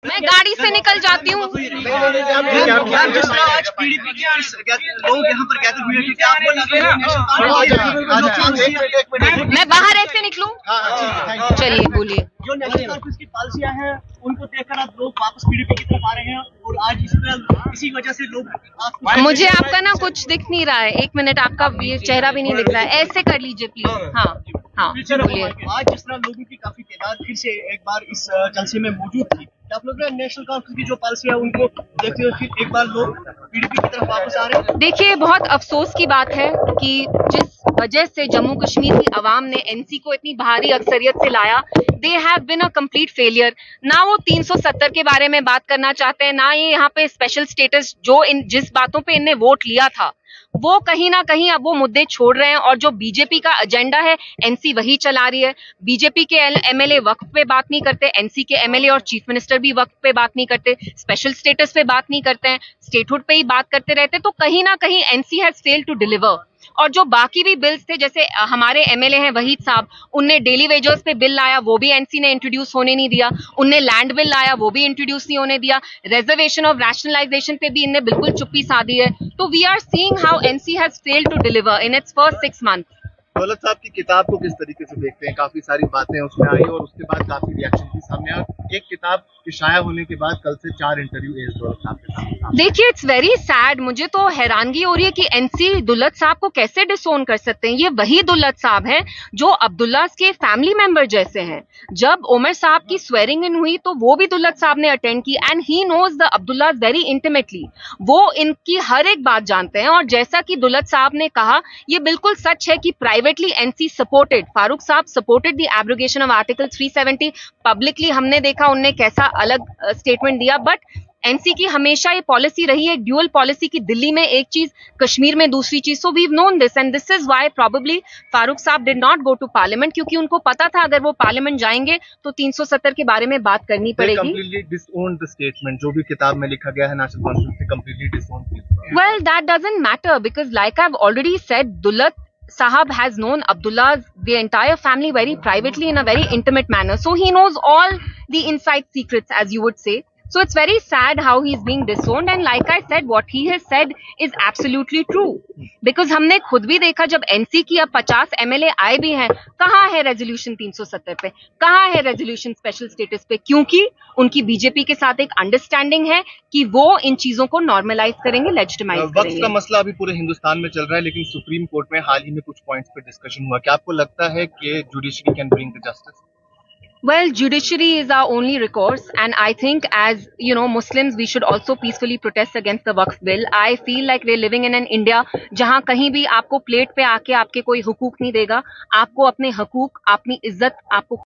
मैं गाड़ी से निकल जाती हूँ। मैं बाहर ऐसे निकलूं? चलिए बोलिए। जो नेशनल कॉन्फ्रेंस की पॉलिसियां हैं उनको देखकर अब लोग वापस पीडीपी की तरफ आ रहे हैं और आज इसी वजह से लोग। मुझे आपका ना कुछ दिख नहीं रहा है, 1 मिनट, आपका चेहरा भी नहीं दिख रहा है, ऐसे कर लीजिए प्लीज। हाँ हाँ बोलिए। आज जिस तरह लोगों की काफी तादाद फिर से एक बार इस जलसे में मौजूद थी, आप लोग नेशनल कॉन्फ्रेंस की जो पॉलिसी है उनको देखते हुए फिर एक बार लोग पीडीपी की तरफ वापस आ रहे हैं। देखिए, बहुत अफसोस की बात है कि जिस वजह से जम्मू कश्मीर की आवाम ने एनसी को इतनी भारी अक्सरियत से लाया, they have been a complete failure. ना वो 370 के बारे में बात करना चाहते हैं, ना ये यहाँ पे स्पेशल स्टेटस जो जिस बातों पे इनने वोट लिया था वो कहीं ना कहीं अब वो मुद्दे छोड़ रहे हैं। और जो बीजेपी का एजेंडा है एनसी वही चला रही है। बीजेपी के एमएलए वक्फ पे बात नहीं करते, एनसी के एमएलए और चीफ मिनिस्टर भी वक्फ पे बात नहीं करते, स्पेशल स्टेटस पे बात नहीं करते हैं, स्टेटहुड पे ही बात करते रहते। तो कहीं ना कहीं NC has failed to deliver. और जो बाकी भी बिल्स थे, जैसे हमारे एमएलए हैं वहीद साहब, उनने डेली वेजर्स पे बिल लाया, वो भी एनसी ने इंट्रोड्यूस होने नहीं दिया। उनने लैंड बिल लाया, वो भी इंट्रोड्यूस नहीं होने दिया। रिजर्वेशन ऑफ रैशनलाइजेशन पे भी इनने बिल्कुल चुप्पी साधी है। तो we are seeing how NC has failed to deliver in its first 6 month. Daulat साहब की किताब को किस तरीके से देखते हैं? काफी सारी बातें उसमें आई और उसके बाद काफी रिएक्शन भी सामने आया। एक किताब के शाया होने के बाद कल से 4 इंटरव्यू दौलत साहब के साथ। देखिए, इट्स वेरी सैड। मुझे तो हैरानगी हो रही है कि एनसी दुल्लत साहब को कैसे डिसोन कर सकते हैं। ये वही दुल्लत साहब हैं जो अब्दुल्ला के फैमिली मेंबर जैसे हैं। जब उमर साहब की स्वेरिंग इन हुई तो वो भी दुल्लत साहब ने अटेंड की and he knows the Abdullah very intimately. वो इनकी हर एक बात जानते हैं। और जैसा कि दुल्लत साहब ने कहा, ये बिल्कुल सच है कि प्राइवेटली एनसी सपोर्टेड, फारूक साहब supported the abrogation of article 370। Publicly हमने देखा उनने कैसा अलग स्टेटमेंट दिया। बट एनसी की हमेशा ये पॉलिसी रही है, ड्यूअल पॉलिसी की, दिल्ली में एक चीज, कश्मीर में दूसरी चीज। So we known this and this is why probably Farooq sahab did not go to parliament, क्योंकि उनको पता था अगर वो पार्लियामेंट जाएंगे तो 370 के बारे में बात करनी पड़ेगी। कंप्लीटली डिसओन्ड द स्टेटमेंट जो भी किताब में लिखा गया है नेशनल कॉन्फ्रेंस से, completely disowned. Well, that doesn't matter because like I have already said, Dullat Sahab has known Abdullah's the entire family very privately in a very intimate manner, so he knows all the inside secrets, as you would say. So it's very sad how he's being disowned, and like I said, what he has said is absolutely true. Because हमने खुद भी देखा जब NC की अब 50 MLA आए भी हैं, कहाँ है रेजोल्यूशन 370 पे, कहाँ है रेजोल्यूशन स्पेशल स्टेटस पे? क्योंकि उनकी बीजेपी के साथ एक अंडरस्टैंडिंग है कि वो इन चीजों को नॉर्मलाइज करेंगे, लेजिटिमाइज करेंगे। वक्त का मसला अभी पूरे हिंदुस्तान में चल रहा है, लेकिन सुप्रीम कोर्ट में हाल ही में कुछ पॉइंट्स पे डिस्कशन हुआ। क्या आपको लगता है कि judiciary can bring the justice? Well, judiciary is our only recourse, and I think as, you know, Muslims, we should also peacefully protest against the Waqf bill. I feel like we're living in an India जहाँ कहीं भी आपको plate पे आके आपके कोई हुकूक नहीं देगा। आपको अपने हुकूक, अपनी इज्जत, आपको